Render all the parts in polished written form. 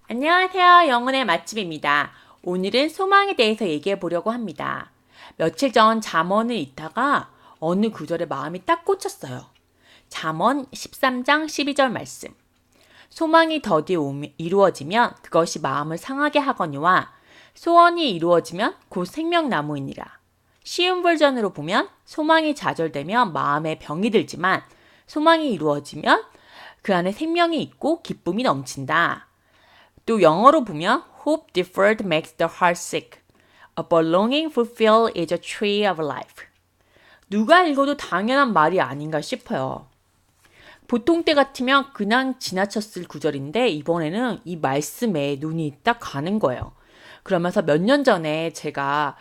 안녕하세요. 영혼의 맛집입니다. 오늘은 소망에 대해서 얘기해 보려고 합니다. 며칠 전 잠언을 읽다가 어느 구절에 마음이 딱 꽂혔어요. 잠언 13장 12절 말씀. 소망이 더디 이루어지면 그것이 마음을 상하게 하거니와 소원이 이루어지면 곧 생명나무이니라. 쉬운 버전으로 보면 소망이 좌절되면 마음에 병이 들지만 소망이 이루어지면 그 안에 생명이 있고 기쁨이 넘친다. 또 영어로 보면 Hope deferred makes the heart sick. But longing fulfilled is a tree of life. 누가 읽어도 당연한 말이 아닌가 싶어요. 보통 때 같으면 그냥 지나쳤을 구절인데 이번에는 이 말씀에 눈이 딱 가는 거예요. 그러면서 몇 년 전에 제가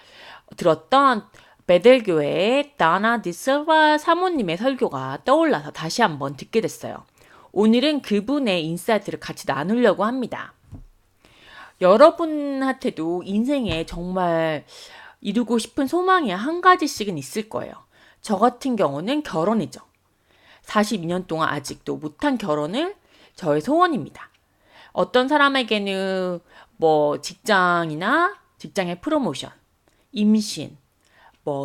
들었던 베델교회의 다나 디실바 사모님의 설교가 떠올라서 다시 한번 듣게 됐어요. 오늘은 그분의 인사이트를 같이 나누려고 합니다. 여러분한테도 인생에 정말 이루고 싶은 소망이 한 가지씩은 있을 거예요. 저 같은 경우는 결혼이죠. 42년 동안 아직도 못한 결혼을 저의 소원입니다. 어떤 사람에게는 직장이나 직장의 프로모션, 임신,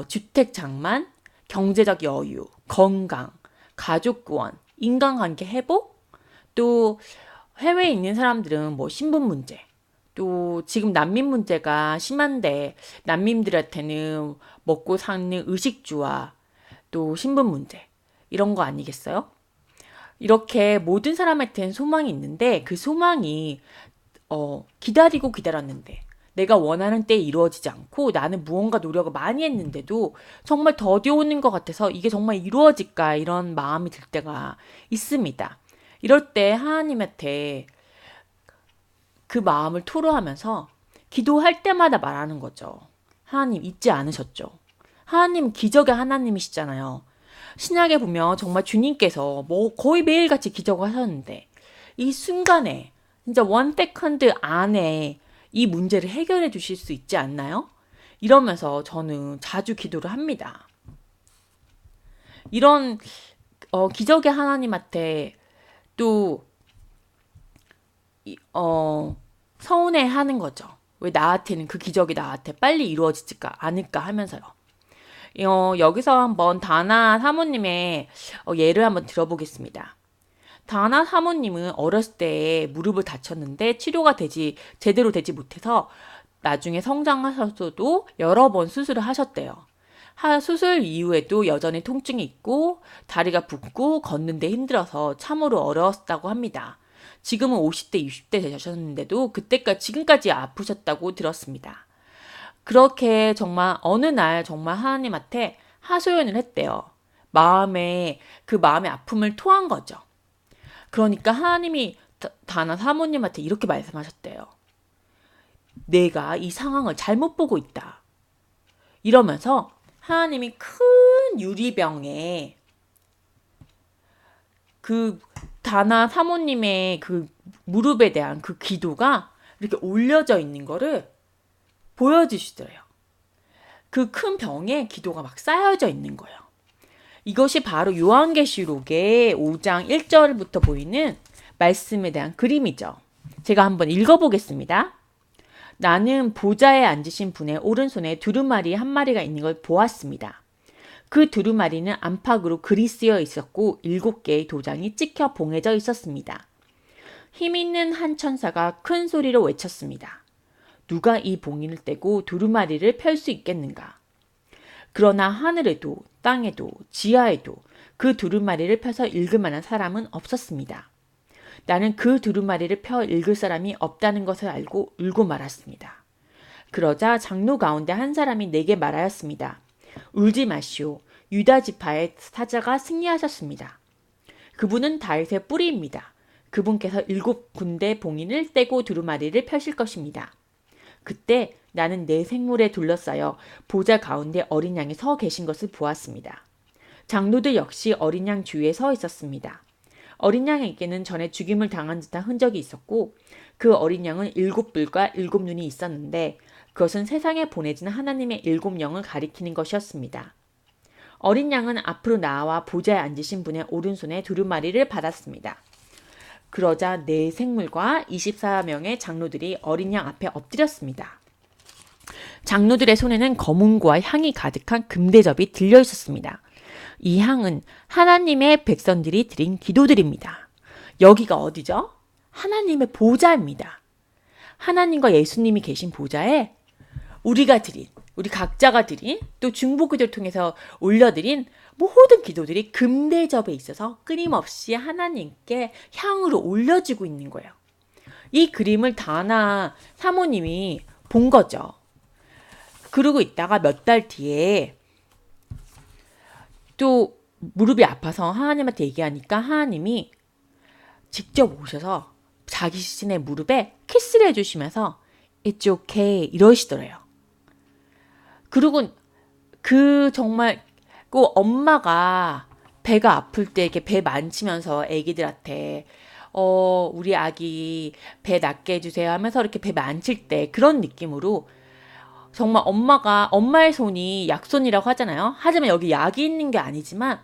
주택 장만, 경제적 여유, 건강, 가족 구원, 인간관계 회복, 또 해외에 있는 사람들은 신분 문제, 또 지금 난민 문제가 심한데 난민들한테는 먹고 사는 의식주와 또 신분 문제 이런 거 아니겠어요? 이렇게 모든 사람한테는 소망이 있는데 그 소망이 기다리고 기다렸는데 내가 원하는 때에 이루어지지 않고 나는 무언가 노력을 많이 했는데도 정말 더디 오는 것 같아서 이게 정말 이루어질까 이런 마음이 들 때가 있습니다. 이럴 때 하나님한테 그 마음을 토로하면서 기도할 때마다 말하는 거죠. 하나님 잊지 않으셨죠? 하나님 기적의 하나님이시잖아요. 신약에 보면 정말 주님께서 거의 매일같이 기적을 하셨는데 이 순간에 진짜 원 세컨드 안에 이 문제를 해결해 주실 수 있지 않나요? 이러면서 저는 자주 기도를 합니다. 이런 기적의 하나님한테 또 서운해하는 거죠. 왜 나한테는 그 기적이 나한테 빨리 이루어지지 않을까 하면서요. 여기서 한번 다나 사모님의 예를 한번 들어보겠습니다. 다나 사모님은 어렸을 때 무릎을 다쳤는데 치료가 제대로 되지 못해서 나중에 성장하셔서도 여러 번 수술을 하셨대요. 수술 이후에도 여전히 통증이 있고 다리가 붓고 걷는데 힘들어서 참으로 어려웠다고 합니다. 지금은 50대, 60대 되셨는데도 지금까지 아프셨다고 들었습니다. 그렇게 정말 어느 날 정말 하나님한테 하소연을 했대요. 그 마음의 아픔을 토한 거죠. 그러니까 하나님이 다나 사모님한테 이렇게 말씀하셨대요. 내가 이 상황을 잘못 보고 있다. 이러면서 하나님이 큰 유리병에 그 다나 사모님의 그 무릎에 대한 그 기도가 이렇게 올려져 있는 거를 보여주시더래요. 그 큰 병에 기도가 막 쌓여져 있는 거예요. 이것이 바로 요한계시록의 5장 1절부터 보이는 말씀에 대한 그림이죠. 제가 한번 읽어보겠습니다. 나는 보좌에 앉으신 분의 오른손에 두루마리 한 마리가 있는 걸 보았습니다. 그 두루마리는 안팎으로 글이 쓰여 있었고 7개의 도장이 찍혀 봉해져 있었습니다. 힘 있는 한 천사가 큰 소리로 외쳤습니다. 누가 이 봉인을 떼고 두루마리를 펼 수 있겠는가? 그러나 하늘에도 땅에도 지하에도 그 두루마리를 펴서 읽을 만한 사람은 없었습니다. 나는 그 두루마리를 펴 읽을 사람이 없다는 것을 알고 울고 말았습니다. 그러자 장로 가운데 한 사람이 내게 말하였습니다. 울지 마시오. 유다 지파의 사자가 승리하셨습니다. 그분은 다윗의 뿌리입니다. 그분께서 7군데 봉인을 떼고 두루마리를 펴실 것입니다. 그때 나는 내 생물에 둘러싸여 보좌 가운데 어린 양이 서 계신 것을 보았습니다. 장로들 역시 어린 양 주위에 서 있었습니다. 어린 양에게는 전에 죽임을 당한 듯한 흔적이 있었고 그 어린 양은 7뿔과 7눈이 있었는데 그것은 세상에 보내진 하나님의 7영을 가리키는 것이었습니다. 어린 양은 앞으로 나와 보좌에 앉으신 분의 오른손에 두루마리를 받았습니다. 그러자 네 생물과 24명의 장로들이 어린 양 앞에 엎드렸습니다. 장로들의 손에는 검은고와 향이 가득한 금대접이 들려 있었습니다. 이 향은 하나님의 백성들이 드린 기도들입니다. 여기가 어디죠? 하나님의 보좌입니다. 하나님과 예수님이 계신 보좌에 우리 각자가 드린, 또 중보기도를 통해서 올려드린 모든 기도들이 금대접에 있어서 끊임없이 하나님께 향으로 올려지고 있는 거예요. 이 그림을 다나 사모님이 본 거죠. 그러고 있다가 몇 달 뒤에 또 무릎이 아파서 하나님한테 얘기하니까 하나님이 직접 오셔서 자기 자신의 무릎에 키스를 해주시면서 It's okay 이러시더래요. 그리고 정말 엄마가 배가 아플 때 이렇게 배 만지면서 애기들한테 우리 아기 배 낫게 해주세요 하면서 이렇게 배 만질 때 그런 느낌으로 정말 엄마의 손이 약손이라고 하잖아요. 하지만 여기 약이 있는 게 아니지만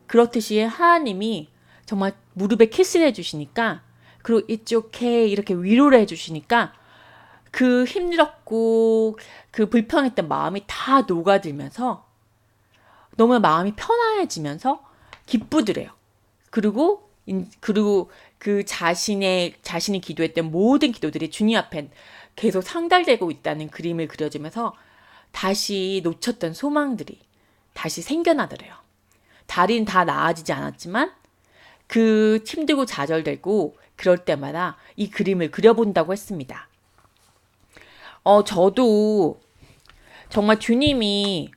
그렇듯이 하나님이 정말 무릎에 키스를 해주시니까 그리고 It's okay 이렇게 위로를 해주시니까 그 힘들었고 그 불평했던 마음이 다 녹아들면서 너무 마음이 편안해지면서 기쁘더래요. 그리고 그 자신이 기도했던 모든 기도들이 주님 앞에 계속 상달되고 있다는 그림을 그려주면서 다시 놓쳤던 소망들이 다시 생겨나더래요. 다리는 다 나아지지 않았지만 그 힘들고 좌절되고 그럴 때마다 이 그림을 그려본다고 했습니다. 저도 정말 주님이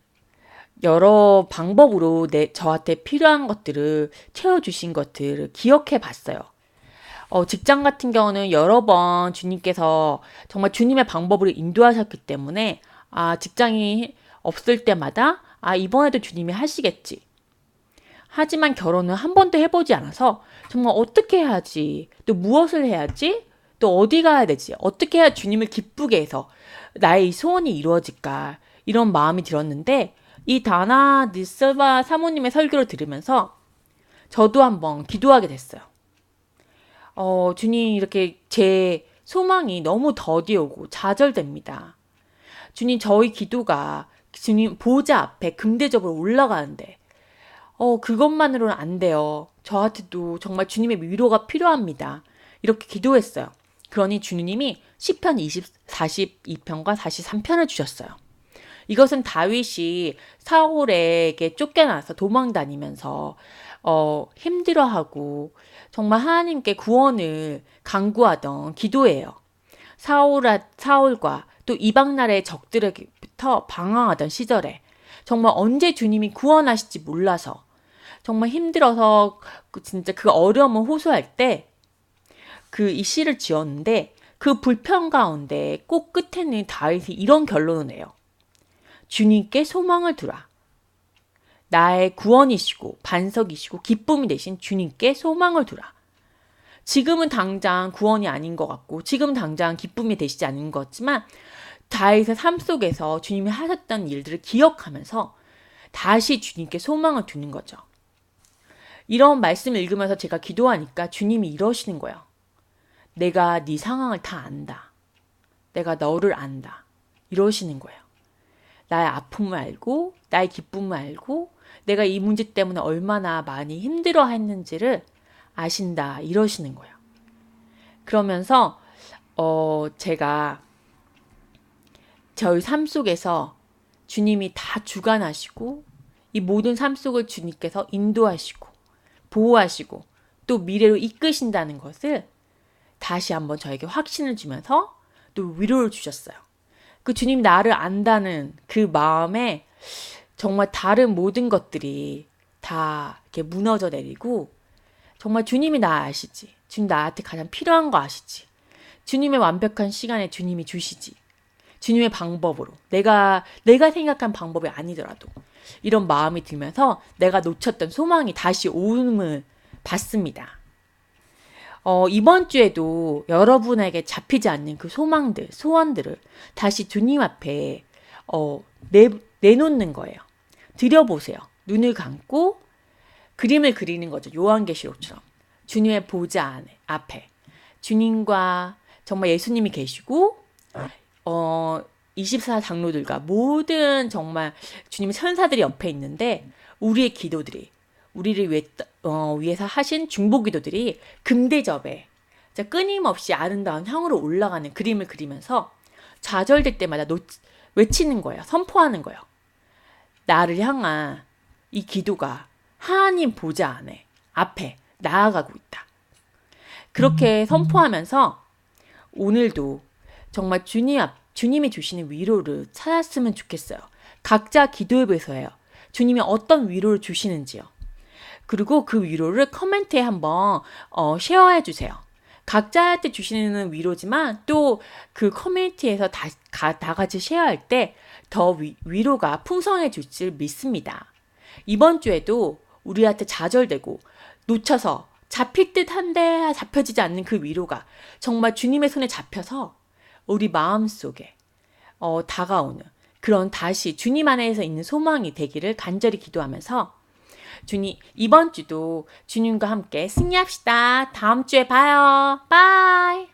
여러 방법으로 저한테 필요한 것들을 채워주신 것들을 기억해 봤어요. 직장 같은 경우는 여러 번 주님께서 정말 주님의 방법으로 인도하셨기 때문에 직장이 없을 때마다 이번에도 주님이 하시겠지. 하지만 결혼은 한 번도 해보지 않아서 정말 어떻게 해야지, 또 무엇을 해야지, 또 어디 가야 되지, 어떻게 해야 주님을 기쁘게 해서 나의 소원이 이루어질까 이런 마음이 들었는데 이 다나 디실바 사모님의 설교를 들으면서 저도 한번 기도하게 됐어요. 주님 이렇게 제 소망이 너무 더디오고 좌절됩니다. 주님 저희 기도가 주님 보좌 앞에 금대접으로 올라가는데 그것만으로는 안 돼요. 저한테도 정말 주님의 위로가 필요합니다. 이렇게 기도했어요. 그러니 주님이 시편 42편과 43편을 주셨어요. 이것은 다윗이 사울에게 쫓겨나서 도망 다니면서 힘들어하고 정말 하나님께 구원을 간구하던 기도예요. 사울과 또 이방 나라의 적들에게부터 방황하던 시절에 정말 언제 주님이 구원하실지 몰라서 정말 힘들어서 진짜 그 어려움을 호소할 때 이 시를 지었는데 그 불편 가운데 꼭 끝에는 다윗이 이런 결론을 내요. 주님께 소망을 두라. 나의 구원이시고 반석이시고 기쁨이 되신 주님께 소망을 두라. 지금은 당장 구원이 아닌 것 같고 지금 당장 기쁨이 되시지 않은 것 같지만 다윗의 삶 속에서 주님이 하셨던 일들을 기억하면서 다시 주님께 소망을 두는 거죠. 이런 말씀을 읽으면서 제가 기도하니까 주님이 이러시는 거예요. 내가 네 상황을 다 안다. 내가 너를 안다. 이러시는 거예요. 나의 아픔을 알고 나의 기쁨을 알고 내가 이 문제 때문에 얼마나 많이 힘들어했는지를 아신다. 이러시는 거예요. 그러면서 제가 저희 삶 속에서 주님이 다 주관하시고 이 모든 삶 속을 주님께서 인도하시고 보호하시고 또 미래로 이끄신다는 것을 다시 한번 저에게 확신을 주면서 또 위로를 주셨어요. 그 주님 나를 안다는 그 마음에 정말 다른 모든 것들이 다 이렇게 무너져 내리고 정말 주님이 나 아시지. 주님 나한테 가장 필요한 거 아시지. 주님의 완벽한 시간에 주님이 주시지. 주님의 방법으로 내가 생각한 방법이 아니더라도 이런 마음이 들면서 내가 놓쳤던 소망이 다시 오음을 받습니다. 이번 주에도 여러분에게 잡히지 않는 그 소망들, 소원들을 다시 주님 앞에 내놓는 거예요. 드려보세요. 눈을 감고 그림을 그리는 거죠. 요한계시록처럼. 주님의 보좌 안에 앞에 주님과 정말 예수님이 계시고 24 장로들과 모든 정말 주님의 천사들이 옆에 있는데 우리의 기도들이 우리를 위해서 하신 중보 기도들이 금대접에 끊임없이 아름다운 향으로 올라가는 그림을 그리면서 좌절될 때마다 외치는 거예요. 선포하는 거예요. 나를 향한 이 기도가 하나님 보좌 안에 앞에 나아가고 있다. 그렇게 선포하면서 오늘도 정말 주님이 주시는 위로를 찾았으면 좋겠어요. 각자 기도해 보세요. 주님이 어떤 위로를 주시는지요. 그리고 그 위로를 코멘트에 한번 쉐어해 주세요. 각자한테 주시는 위로지만 또 그 커뮤니티에서 다 같이 쉐어할 때 더 위로가 풍성해질 줄 믿습니다. 이번 주에도 우리한테 좌절되고 놓쳐서 잡힐 듯한데 잡혀지지 않는 그 위로가 정말 주님의 손에 잡혀서 우리 마음속에 다가오는 그런 다시 주님 안에서 있는 소망이 되기를 간절히 기도하면서 이번 주도 주님과 함께 승리합시다. 다음 주에 봐요. 바이.